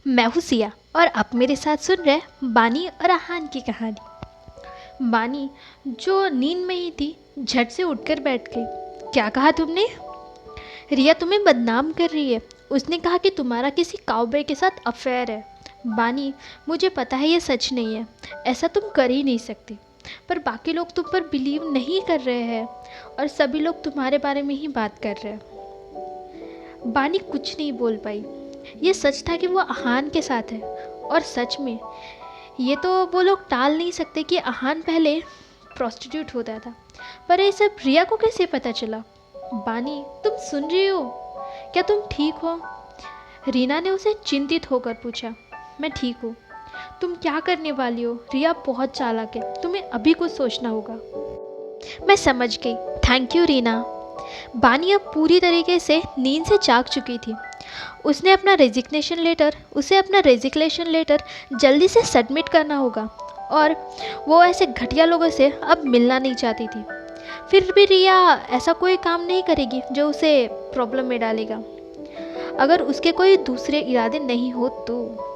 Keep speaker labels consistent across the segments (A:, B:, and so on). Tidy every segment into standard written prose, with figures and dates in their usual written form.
A: मैं हूँ सिया और आप मेरे साथ सुन रहे बानी और आहान की कहानी। बानी जो नींद में ही थी झट से उठकर बैठ गई। क्या कहा तुमने? रिया तुम्हें बदनाम कर रही है। उसने कहा कि तुम्हारा किसी काउबॉय के साथ अफेयर है। बानी, मुझे पता है ये सच नहीं है, ऐसा तुम कर ही नहीं सकती, पर बाकी लोग तुम पर बिलीव नहीं कर रहे हैं और सभी लोग तुम्हारे बारे में ही बात कर रहे हैं। बानी कुछ नहीं बोल पाई। ये सच था कि वो आहान के साथ है, और सच में ये तो वो लोग टाल नहीं सकते कि आहान पहले प्रोस्टिट्यूट होता था। पर ये सब रिया को कैसे पता चला? बानी, तुम सुन रही हो? क्या तुम ठीक हो? रीना ने उसे चिंतित होकर पूछा। मैं ठीक हूँ। तुम क्या करने वाली हो? रिया बहुत चालाक है, तुम्हें अभी कुछ सोचना होगा। मैं समझ गई, थैंक यू रीना। बानी अब पूरी तरीके से नींद से जाग चुकी थी। उसे अपना रेजिग्नेशन लेटर जल्दी से सबमिट करना होगा, और वो ऐसे घटिया लोगों से अब मिलना नहीं चाहती थी। फिर भी रिया ऐसा कोई काम नहीं करेगी जो उसे प्रॉब्लम में डालेगा, अगर उसके कोई दूसरे इरादे नहीं हो तो।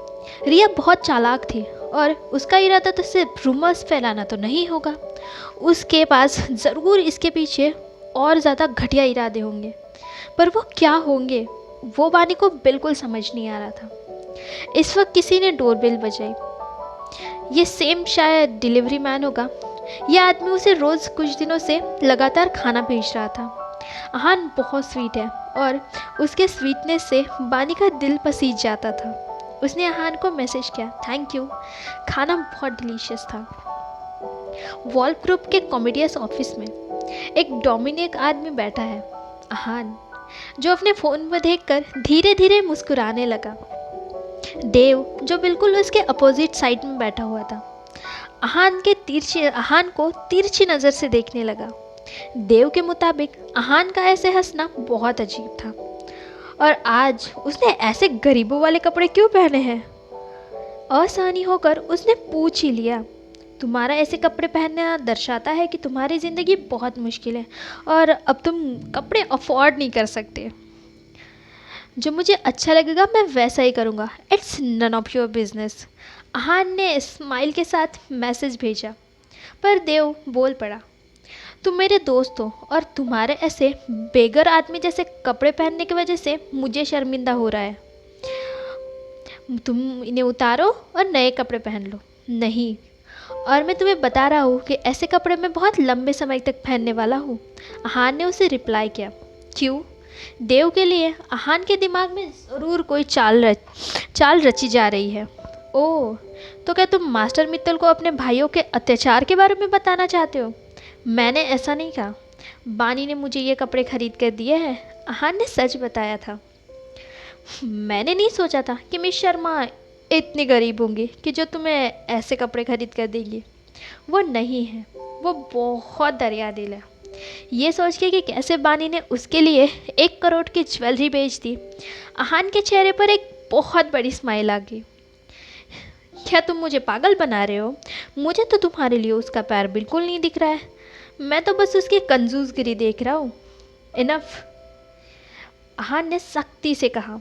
A: रिया बहुत चालाक थी और उसका इरादा तो सिर्फ रूमर्स फैलाना तो नहीं होगा। उसके पास ज़रूर इसके पीछे और ज़्यादा घटिया इरादे होंगे, पर वो क्या होंगे वो बानी को बिल्कुल समझ नहीं आ रहा था। इस वक्त किसी ने डोरबेल बजाई। ये सेम शायद डिलीवरी मैन होगा। यह आदमी उसे रोज़ कुछ दिनों से लगातार खाना भेज रहा था। आहान बहुत स्वीट है और उसके स्वीटनेस से बानी का दिल पसीज जाता था। उसने आहान को मैसेज किया, थैंक यू, खाना बहुत डिलीशियस था। वॉल्फ ग्रुप के कॉमेडियस ऑफिस में एक डोमिनिक आदमी बैठा है। आहान, जो अपने फ़ोन में देखकर धीरे धीरे मुस्कुराने लगा। देव, जो बिल्कुल उसके अपोजिट साइड में बैठा हुआ था, आहान को तिरछी नज़र से देखने लगा। देव के मुताबिक आहान का ऐसे हंसना बहुत अजीब था, और आज उसने ऐसे गरीबों वाले कपड़े क्यों पहने हैं? आसानी होकर उसने पूछ ही लिया, तुम्हारा ऐसे कपड़े पहनना दर्शाता है कि तुम्हारी ज़िंदगी बहुत मुश्किल है और अब तुम कपड़े अफोर्ड नहीं कर सकते। जो मुझे अच्छा लगेगा मैं वैसा ही करूँगा, it's none of your business. Aahan ने स्माइल के साथ मैसेज भेजा, पर देव बोल पड़ा, तुम मेरे दोस्त हो और तुम्हारे ऐसे बेगर आदमी जैसे कपड़े पहनने की वजह से मुझे शर्मिंदा हो रहा है। तुम इन्हें उतारो और नए कपड़े पहन लो। नहीं, और मैं तुम्हें बता रहा हूँ कि ऐसे कपड़े मैं बहुत लंबे समय तक पहनने वाला हूँ। आहान ने उसे रिप्लाई किया। क्यों? देव के लिए आहान के दिमाग में ज़रूर कोई चाल रची जा रही है। ओह, तो क्या तुम मास्टर मित्तल को अपने भाइयों के अत्याचार के बारे में बताना चाहते हो? मैंने ऐसा नहीं कहा। बानी ने मुझे ये कपड़े खरीद कर दिए हैं। आहान ने सच बताया था। मैंने नहीं सोचा था कि मिस शर्मा इतनी गरीब होंगी कि जो तुम्हें ऐसे कपड़े खरीद कर देंगी। वो नहीं है, वो बहुत दरिया दिल है। ये सोच के कि कैसे बानी ने उसके लिए 1 करोड़ की ज्वेलरी बेच दी, आहान के चेहरे पर एक बहुत बड़ी स्माइल आ गई। क्या तुम मुझे पागल बना रहे हो? मुझे तो तुम्हारे लिए उसका पैर बिल्कुल नहीं दिख रहा है। मैं तो बस उसकी कंजूसगिरी देख रहा हूँ। इनफ, आहान ने सख्ती से कहा।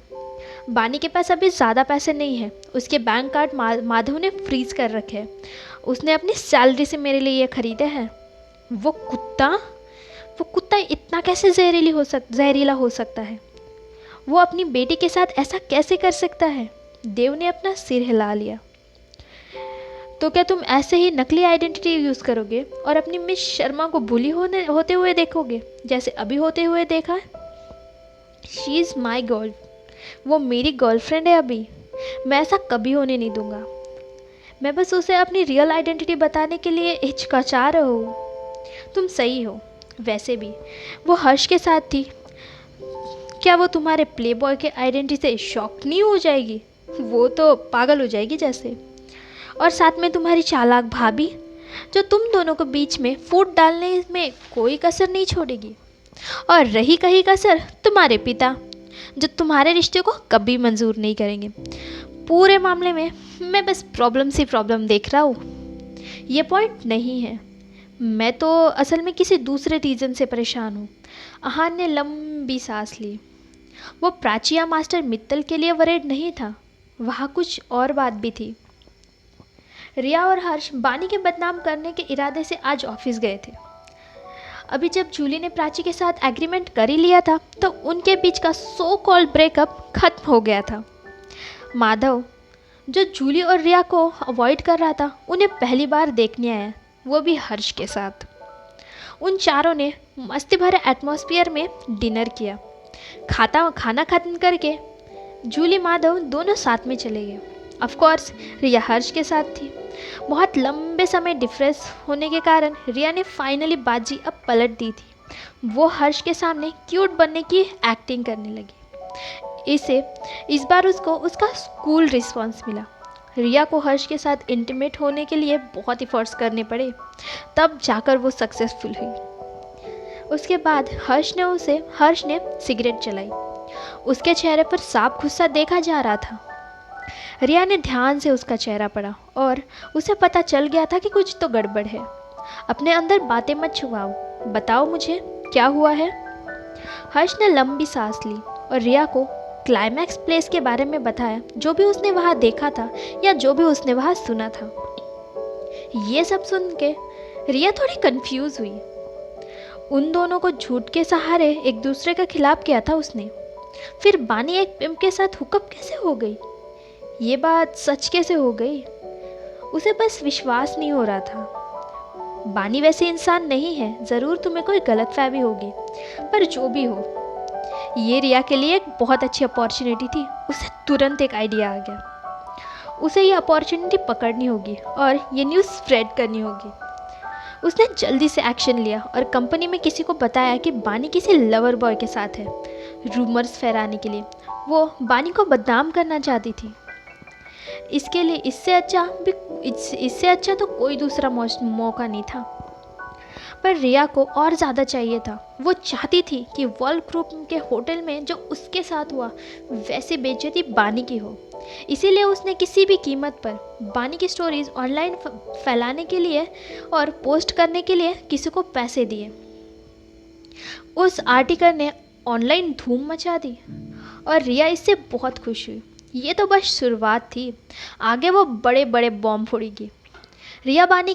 A: बानी के पास अभी ज़्यादा पैसे नहीं हैं। उसके बैंक कार्ड माधव ने फ्रीज कर रखे हैं। उसने अपनी सैलरी से मेरे लिए ये खरीदे हैं। वो कुत्ता इतना कैसे जहरीला हो सकता है? वो अपनी बेटी के साथ ऐसा कैसे कर सकता है? देव ने अपना सिर हिला लिया। तो क्या तुम ऐसे ही नकली आइडेंटिटी यूज़ करोगे और अपनी मिस शर्मा को बुली होते हुए देखोगे जैसे अभी होते हुए देखा? शी इज़ माई गर्ल, वो मेरी गर्लफ्रेंड है अभी। मैं ऐसा कभी होने नहीं दूंगा। मैं बस उसे अपनी रियल आइडेंटिटी बताने के लिए हिचकिचा रहा हूँ। तुम सही हो। वैसे भी वो हर्ष के साथ थी, क्या वो तुम्हारे प्ले बॉय के आइडेंटिटी से शॉक नहीं हो जाएगी? वो तो पागल हो जाएगी जैसे। और साथ में तुम्हारी चालाक भाभी, जो तुम दोनों को बीच में फूट डालने में कोई कसर नहीं छोड़ेगी। और रही कहीं कसर, तुम्हारे पिता, जो तुम्हारे रिश्ते को कभी मंजूर नहीं करेंगे। पूरे मामले में मैं बस प्रॉब्लम देख रहा हूँ। ये पॉइंट नहीं है। मैं तो असल में किसी दूसरे रीज़न से परेशान हूँ। आहान ने लंबी सांस ली। वो प्राची या मास्टर मित्तल के लिए वरीड नहीं था। वहाँ कुछ और बात भी थी। रिया और हर्ष बानी के बदनाम करने के इरादे से आज ऑफिस गए थे। अभी जब जूली ने प्राची के साथ एग्रीमेंट कर ही लिया था तो उनके बीच का सो कॉल्ड ब्रेकअप खत्म हो गया था। माधव, जो जूली और रिया को अवॉइड कर रहा था, उन्हें पहली बार देखने आया, वो भी हर्ष के साथ। उन चारों ने मस्ती भरे एटमॉस्फेयर में डिनर किया। खाना खत्म करके जूली माधव दोनों साथ में चले गए। ऑफ कोर्स रिया हर्ष के साथ थी। बहुत लंबे समय डिफरेंस होने के कारण रिया ने फाइनली बाजी अब पलट दी थी। वो हर्ष के सामने क्यूट बनने की एक्टिंग करने लगी। इस बार उसको उसका कूल रिस्पॉन्स मिला। रिया को हर्ष के साथ इंटीमेट होने के लिए बहुत एफर्ट्स करने पड़े, तब जाकर वो सक्सेसफुल हुई। उसके बाद हर्ष ने सिगरेट जलाई। उसके चेहरे पर साफ गुस्सा देखा जा रहा था। रिया ने ध्यान से उसका चेहरा पढ़ा और उसे पता चल गया था कि कुछ तो गड़बड़ है। अपने अंदर बातें मत छुपाओ, बताओ मुझे क्या हुआ है। हर्ष ने लंबी सांस ली और रिया को क्लाइमैक्स प्लेस के बारे में बताया, जो भी उसने वहाँ देखा था या जो भी उसने वहाँ सुना था। ये सब सुन के रिया थोड़ी कंफ्यूज हुई। उन दोनों को झूठ के सहारे एक दूसरे के खिलाफ किया था उसने। फिर बानी एक पिम्प के साथ हुकअप कैसे हो गई? ये बात सच कैसे हो गई? उसे बस विश्वास नहीं हो रहा था। बानी वैसे इंसान नहीं है, ज़रूर तुम्हें कोई गलतफहमी होगी, पर जो भी हो, ये रिया के लिए एक बहुत अच्छी अपॉर्चुनिटी थी। उसे तुरंत एक आइडिया आ गया। उसे ये अपॉर्चुनिटी पकड़नी होगी और ये न्यूज़ स्प्रेड करनी होगी। उसने जल्दी से एक्शन लिया और कंपनी में किसी को बताया कि बानी किसी लवर बॉय के साथ है। रूमर्स फैलाने के लिए वो बानी को बदनाम करना चाहती थी। इसके लिए इससे अच्छा तो कोई दूसरा मौका नहीं था। पर रिया को और ज़्यादा चाहिए था। वो चाहती थी कि वर्ल्ड ग्रुप के होटल में जो उसके साथ हुआ वैसी बेइज्जती बानी की हो। इसीलिए उसने किसी भी कीमत पर बानी की स्टोरीज ऑनलाइन फैलाने के लिए और पोस्ट करने के लिए किसी को पैसे दिए। उस आर्टिकल ने ऑनलाइन धूम मचा दी और रिया इससे बहुत खुश हुई। ये तो बस शुरुआत थी, आगे वो बड़े बड़े बॉम्ब फोड़ेगी। रिया बानी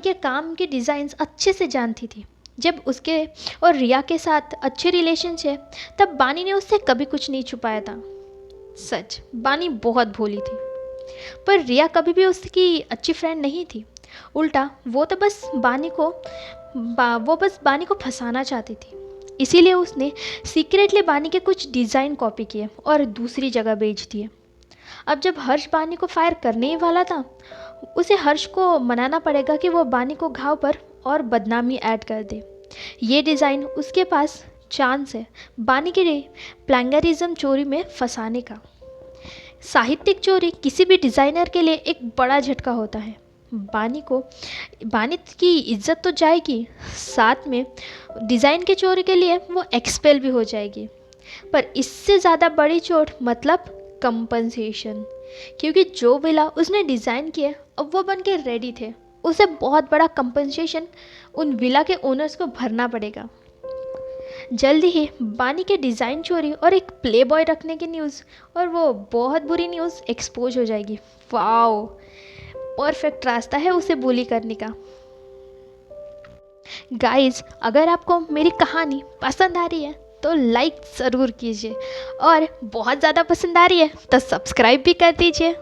A: के काम के डिज़ाइंस अच्छे से जानती थी। जब उसके और रिया के साथ अच्छे रिलेशन थे तब बानी ने उससे कभी कुछ नहीं छुपाया था। सच, बानी बहुत भोली थी, पर रिया कभी भी उसकी अच्छी फ्रेंड नहीं थी। उल्टा वो बस बानी को फंसाना चाहती थी। इसीलिए उसने सीक्रेटली बानी के कुछ डिज़ाइन कॉपी किए और दूसरी जगह बेच दिए। अब जब हर्ष बानी को फायर करने ही वाला था, उसे हर्ष को मनाना पड़ेगा कि वो बानी को घाव पर और बदनामी ऐड कर दे। ये डिज़ाइन उसके पास चांस है बानी के प्लैंगरिज्म चोरी में फंसाने का। साहित्यिक चोरी किसी भी डिज़ाइनर के लिए एक बड़ा झटका होता है। बानी की इज्जत तो जाएगी, साथ में डिज़ाइन के चोरी के लिए वो एक्सपेल भी हो जाएगी। पर इससे ज़्यादा बड़ी चोट मतलब कंपनसेशन, क्योंकि जो विला उसने डिज़ाइन किए अब वो बन के रेडी थे। उसे बहुत बड़ा कंपनसेशन उन विला के ओनर्स को भरना पड़ेगा। जल्दी ही बानी के डिज़ाइन चोरी और एक प्ले बॉय रखने की न्यूज़, और वो बहुत बुरी न्यूज़ एक्सपोज हो जाएगी। वाओ, परफेक्ट रास्ता है उसे बुली करने का। गाइज, अगर आपको मेरी कहानी पसंद आ रही है तो लाइक ज़रूर कीजिए, और बहुत ज़्यादा पसंद आ रही है तो सब्सक्राइब भी कर दीजिए।